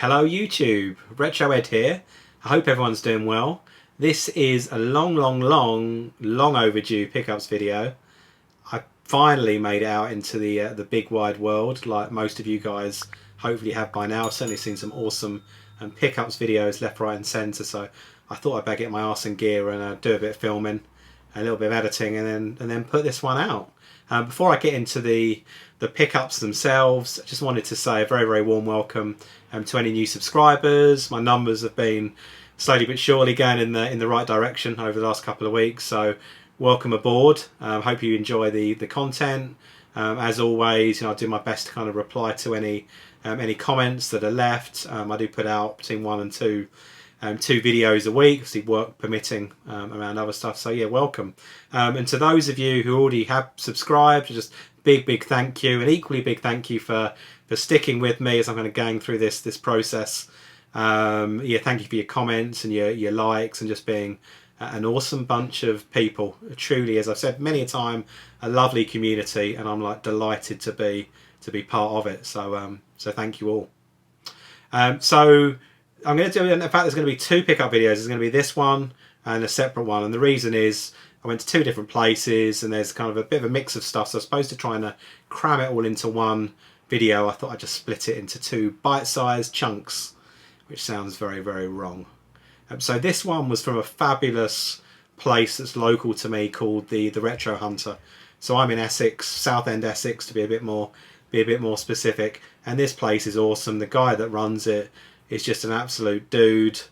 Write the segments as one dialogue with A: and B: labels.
A: Hello YouTube, Retro Ed here. I hope everyone's doing well. This is a long overdue pickups video. I finally made it out into the big wide world, like most of you guys hopefully have by now. I've certainly seen some awesome pickups videos left, right and centre, so I thought I'd better get my arse in gear and do a bit of filming, a little bit of editing, and then put this one out. Before I get into the pickups themselves, I just wanted to say a very warm welcome to any new subscribers. My numbers have been slowly but surely going in the right direction over the last couple of weeks, so welcome aboard. Hope you enjoy the content. As always, I do my best to kind of reply to any comments that are left. I do put out between 1 and 2 videos a week, obviously work permitting, around other stuff. So yeah, welcome. And to those of you who already have subscribed, just big thank you, and equally big thank you for sticking with me as I'm kind of going through this process. Yeah, thank you for your comments and your likes, and just being an awesome bunch of people. Truly, as I've said many a time, a lovely community, and I'm like delighted to be part of it. So so thank you all. So I'm going to do, in fact there's going to be 2 pickup videos. There's going to be this one and a separate one, and the reason is I went to 2 different places and there's kind of a bit of a mix of stuff, so I was supposed to try and cram it all into one video. I thought I'd just split it into 2 bite-sized chunks, which sounds very wrong. So this one was from a fabulous place that's local to me called the Retro Hunter. So I'm in Essex, Southend Essex to be a bit more specific, and this place is awesome. The guy that runs it is just an absolute dude.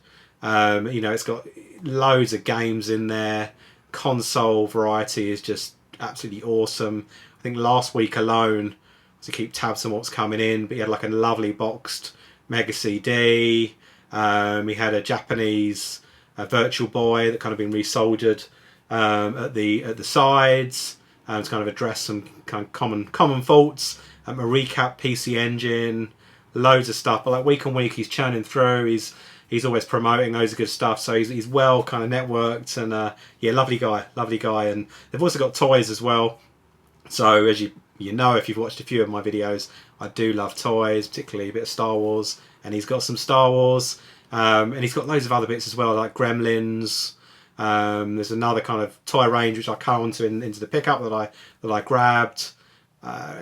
A: It's got loads of games in there. Console variety is just absolutely awesome. I think last week alone, to keep tabs on what's coming in, but he had like a lovely boxed Mega CD. He had a Japanese Virtual Boy that kind of been resoldered at the sides to kind of address some kind of common faults. A recap PC Engine, loads of stuff. But like week on week, he's churning through. He's always promoting loads of good stuff. So he's well kind of networked, and yeah, lovely guy. And they've also got toys as well. So as you know, if you've watched a few of my videos, I do love toys, particularly a bit of Star Wars, and he's got some Star Wars, and he's got loads of other bits as well, like Gremlins. There's another kind of toy range which I come onto into the pickup that I grabbed.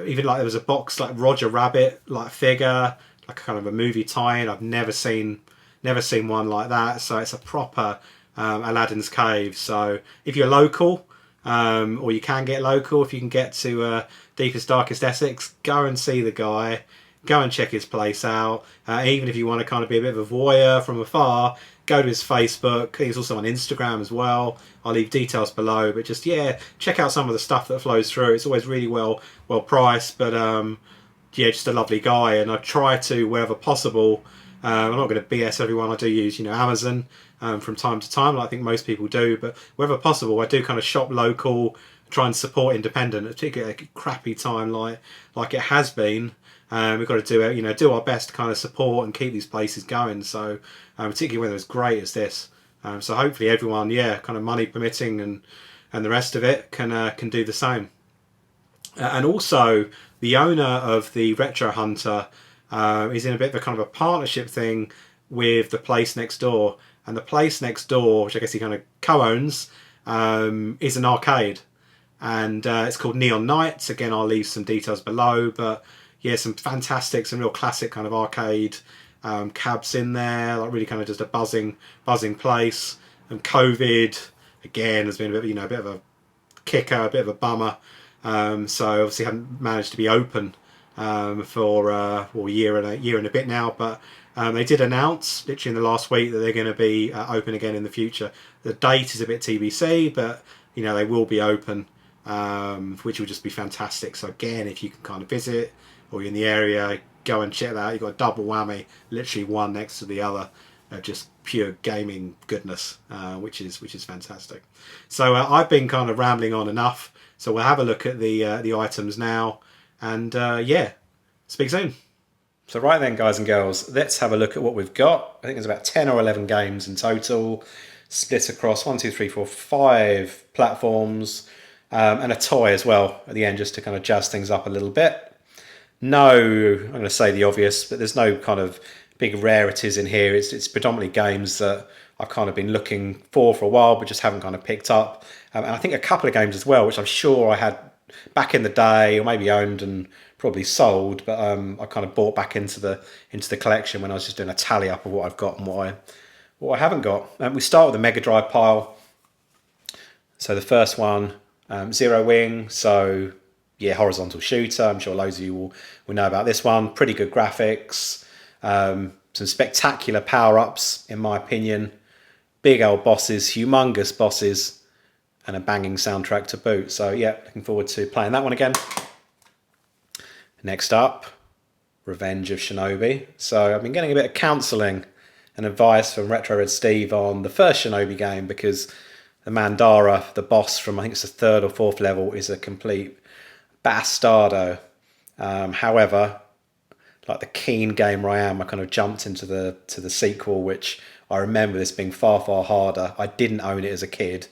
A: Even like there was a box like Roger Rabbit like figure, like kind of a movie tie-in. I've never seen one like that. So it's a proper Aladdin's Cave. So if you're local, or you can get local, if you can get to deepest darkest Essex, go and see the guy, go and check his place out. Even if you want to kind of be a bit of a voyeur from afar, go to his Facebook. He's also on Instagram as well. I'll leave details below, but just yeah, check out some of the stuff that flows through. It's always really well priced, but yeah, just a lovely guy. And I try to, wherever possible, I'm not going to BS everyone. I do use Amazon from time to time, like I think most people do, but wherever possible I do kind of shop local, try and support independent, particularly at a crappy time like it has been. We've got to do our best to kind of support and keep these places going. So particularly when they're as great as this. So hopefully everyone, yeah, kind of money permitting and the rest of it can do the same. And also the owner of the Retro Hunter is in a bit of a kind of a partnership thing with the place next door. And the place next door, which I guess he kind of co-owns, is an arcade. And it's called Neon Nights. Again, I'll leave some details below, but yeah, some fantastic, some real classic kind of arcade cabs in there, like really kind of just a buzzing place. And COVID, again, has been a bit of a kicker, a bit of a bummer. So obviously haven't managed to be open for a year and a bit now, but they did announce literally in the last week that they're going to be open again in the future. The date is a bit TBC, but they will be open, which will just be fantastic. So again, if you can kind of visit or you're in the area, go and check that out. You've got a double whammy, literally one next to the other, just pure gaming goodness, which is fantastic. So I've been kind of rambling on enough, so we'll have a look at the items now, and yeah, speak soon. So right then, guys and girls, let's have a look at what we've got. I think there's about 10 or 11 games in total, split across 1, 2, 3, 4, 5 platforms, and a toy as well at the end, just to kind of jazz things up a little bit. No, I'm going to say the obvious, but there's no kind of big rarities in here. It's predominantly games that I've kind of been looking for a while, but just haven't kind of picked up. And I think a couple of games as well, which I'm sure I had back in the day, or maybe owned and probably sold, but I kind of bought back into the collection when I was just doing a tally up of what I've got and what I haven't got. We start with the Mega Drive pile. So the first one, Zero Wing. So yeah, horizontal shooter. I'm sure loads of you will know about this one. Pretty good graphics. Some spectacular power-ups, in my opinion. Big old bosses, humongous bosses, and a banging soundtrack to boot. So yeah, looking forward to playing that one again. Next up, Revenge of Shinobi. So I've been getting a bit of counselling and advice from Retro Red Steve on the first Shinobi game, because the Mandara, the boss from I think it's the 3rd or 4th level, is a complete bastardo. However, like the keen gamer I am, I kind of jumped into the sequel, which I remember this being far harder. I didn't own it as a kid,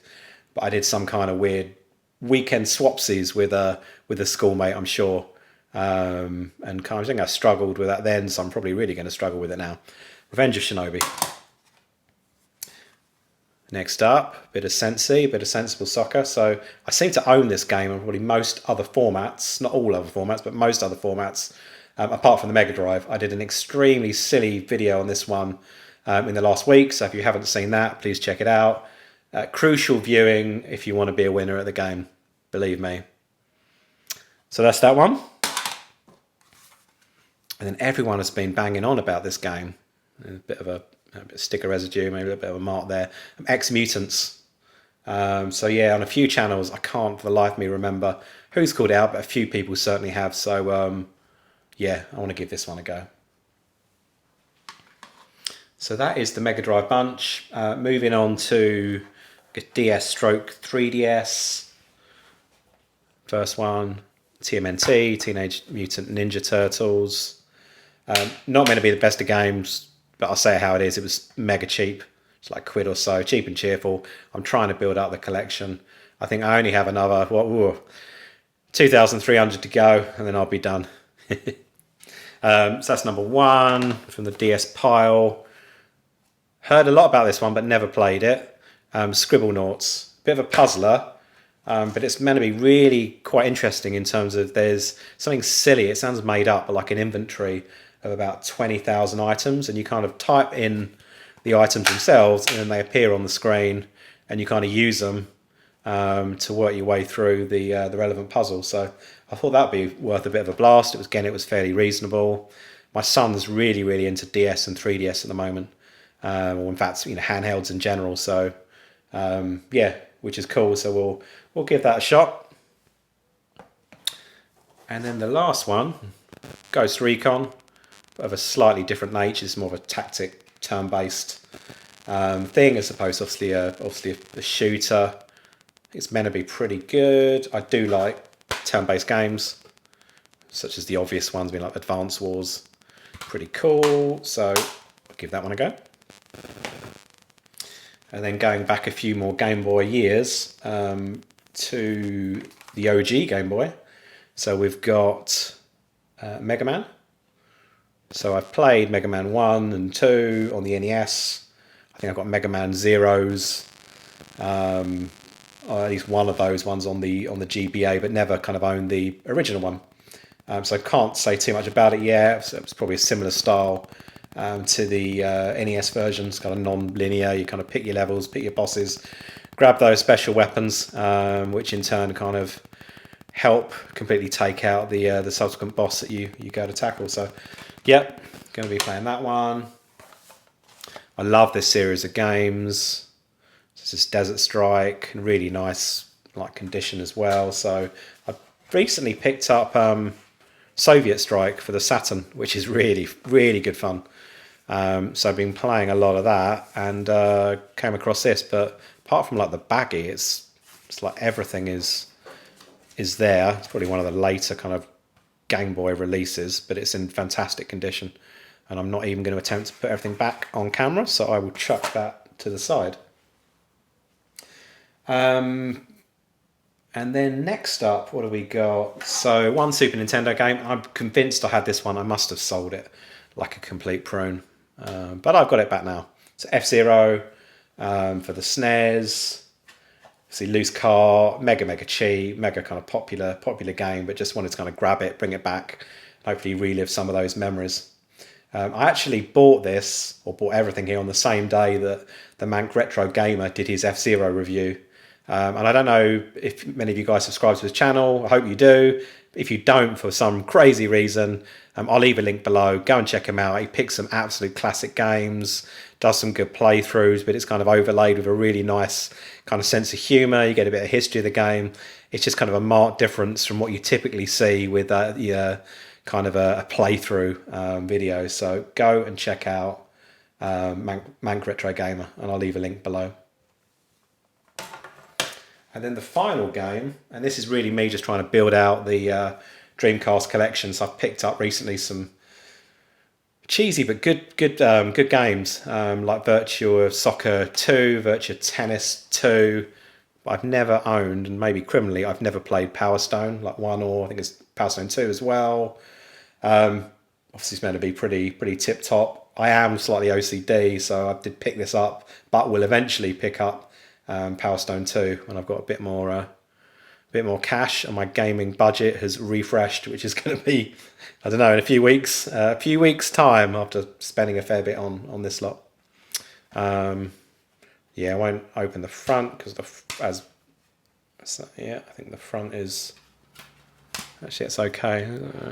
A: but I did some kind of weird weekend swapsies with a schoolmate, I'm sure. And kind of, I think I struggled with that then, so I'm probably really going to struggle with it now. Revenge of Shinobi. Next up, bit of Sensi, bit of sensible soccer. So I seem to own this game on probably most other formats, not all other formats, but most other formats, apart from the Mega Drive. I did an extremely silly video on this one in the last week, so if you haven't seen that, please check it out. Crucial viewing if you want to be a winner at the game, believe me. So that's that one. And then everyone has been banging on about this game. A bit of sticker residue, maybe a bit of a mark there. Ex-Mutants. So yeah, on a few channels, I can't for the life of me remember who's called out, but a few people certainly have. So yeah, I want to give this one a go. So that is the Mega Drive bunch. Moving on to DS stroke 3DS. First one, TMNT, Teenage Mutant Ninja Turtles. Not meant to be the best of games, but I'll say it how it is. It was mega cheap. It's like £1 or so, cheap and cheerful. I'm trying to build up the collection. I think I only have another 2,300 to go, and then I'll be done. So that's number one from the DS pile. Heard a lot about this one, but never played it. Scribblenauts, bit of a puzzler, but it's meant to be really quite interesting in terms of there's something silly. It sounds made up, but like an inventory of about 20,000 items, and you kind of type in the items themselves, and then they appear on the screen, and you kind of use them to work your way through the relevant puzzle. So I thought that'd be worth a bit of a blast. It was fairly reasonable. My son's really into DS and 3DS at the moment, or in fact, handhelds in general. So yeah, which is cool. So we'll give that a shot. And then the last one, Ghost Recon, of a slightly different nature. It's more of a tactic, turn-based thing, as opposed to obviously a shooter. It's meant to be pretty good. I do like turn-based games, such as the obvious ones, being like Advance Wars. Pretty cool. So I'll give that one a go. And then going back a few more Game Boy years to the OG Game Boy. So we've got Mega Man. So I've played Mega Man 1 and 2 on the NES. I think I've got Mega Man Zeros, or at least one of those ones on the GBA, but never kind of owned the original one. So I can't say too much about it yet. So it's probably a similar style to the NES version. It's kind of non-linear. You kind of pick your levels, pick your bosses, grab those special weapons, which in turn kind of help completely take out the subsequent boss that you go to tackle. So yep, going to be playing that one. I love this series of games. This is Desert Strike, in really nice condition as well. So I recently picked up Soviet Strike for the Saturn, which is really good fun. So I've been playing a lot of that, and came across this. But apart from the baggy, it's like everything is there. It's probably one of the later kind of Game Boy releases, but it's in fantastic condition. And I'm not even going to attempt to put everything back on camera, so I will chuck that to the side. And then next up, what do we got? So one Super Nintendo game. I'm convinced I had this one. I must have sold it like a complete prune. but I've got it back now. So F-Zero for the SNES. See, loose car, mega cheap, mega kind of popular game, but just wanted to kind of grab it, bring it back, hopefully relive some of those memories. I actually bought this, or bought everything here, on the same day that the Manc Retro Gamer did his F-Zero review. And I don't know if many of you guys subscribe to his channel. I hope you do. If you don't, for some crazy reason, I'll leave a link below. Go and check him out. He picks some absolute classic games, does some good playthroughs, but it's kind of overlaid with a really nice kind of sense of humour. You get a bit of history of the game. It's just kind of a marked difference from what you typically see with kind of a playthrough video. So go and check out Manc Retro Gamer, and I'll leave a link below. And then the final game, and this is really me just trying to build out the Dreamcast collection. So I've picked up recently some cheesy but good games, like Virtua Soccer 2, Virtua Tennis 2. But I've never owned, and maybe criminally, I've never played Power Stone, like 1, or I think it's Power Stone 2 as well. Obviously it's meant to be pretty tip top. I am slightly OCD, so I did pick this up, but will eventually pick up Power Stone 2 when I've got a bit more cash and my gaming budget has refreshed, which is going to be, I don't know, in a few weeks time, after spending a fair bit on this lot. Yeah, I won't open the front because I think the front is actually, it's okay.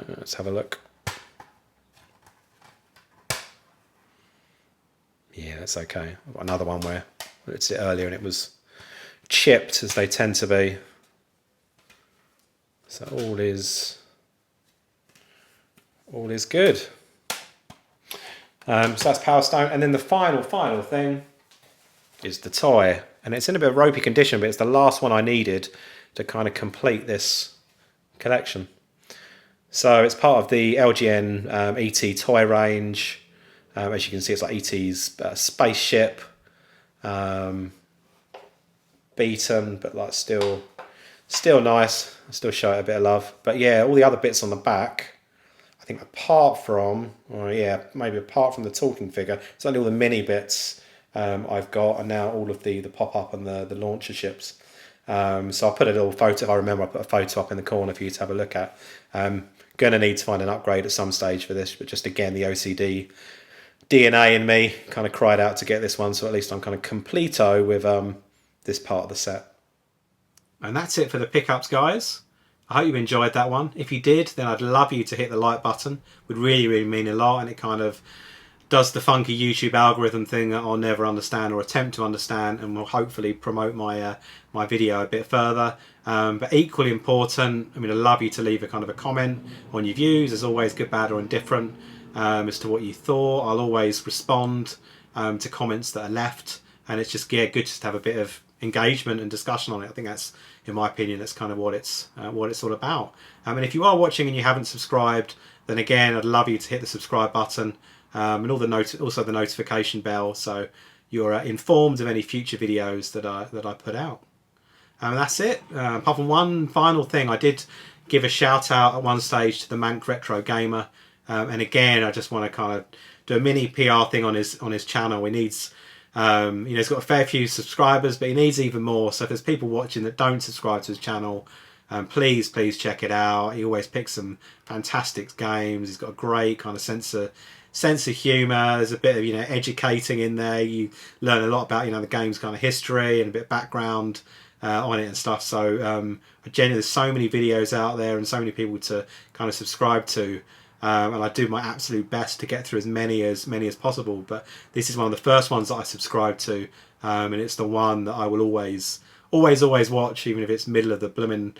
A: Let's have a look. Yeah, that's okay. I've got another one where I looked at it earlier and it was chipped, as they tend to be. So all is good. So that's Power Stone, and then the final thing is the toy, and it's in a bit of ropey condition, but it's the last one I needed to kind of complete this collection. So it's part of the LGN ET toy range. As you can see, it's like ET's spaceship, beaten, but like still nice. I still show it a bit of love. But yeah, all the other bits on the back, I think apart from the talking figure, it's only all the mini bits I've got, and now all of the pop-up and the launcher ships. So I'll put a little photo, if I remember, I'll put a photo up in the corner for you to have a look at. Going to need to find an upgrade at some stage for this, but just again, the OCD DNA in me kind of cried out to get this one, so at least I'm kind of completo with this part of the set. And that's it for the pickups, guys. I hope you enjoyed that one. If you did, then I'd love you to hit the like button. It would really mean a lot, and it kind of does the funky YouTube algorithm thing that I'll never understand or attempt to understand, and will hopefully promote my my video a bit further. But equally important, I mean, I'd love you to leave a kind of a comment on your views, as always, good, bad or indifferent, as to what you thought. I'll always respond to comments that are left, and it's just good just to have a bit of engagement and discussion on it. I think that's, in my opinion, that's kind of what it's all about. And if you are watching and you haven't subscribed, then again, I'd love you to hit the subscribe button, and also the notification bell, so you're informed of any future videos that I put out. And that's it. Apart from one final thing, I did give a shout out at one stage to the Manc Retro Gamer, and again, I just want to kind of do a mini PR thing on his channel. He needs, he's got a fair few subscribers, but he needs even more. So if there's people watching that don't subscribe to his channel, please check it out. He always picks some fantastic games. He's got a great kind of sense of humour. There's a bit of educating in there. You learn a lot about the game's kind of history and a bit of background on it and stuff. So generally, there's so many videos out there and so many people to kind of subscribe to. And I do my absolute best to get through as many as possible, but this is one of the first ones that I subscribe to, and it's the one that I will always watch, even if it's middle of the blooming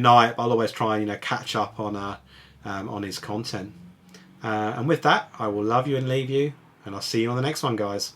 A: night. I'll always try and catch up on his content. And with that, I will love you and leave you, and I'll see you on the next one, guys.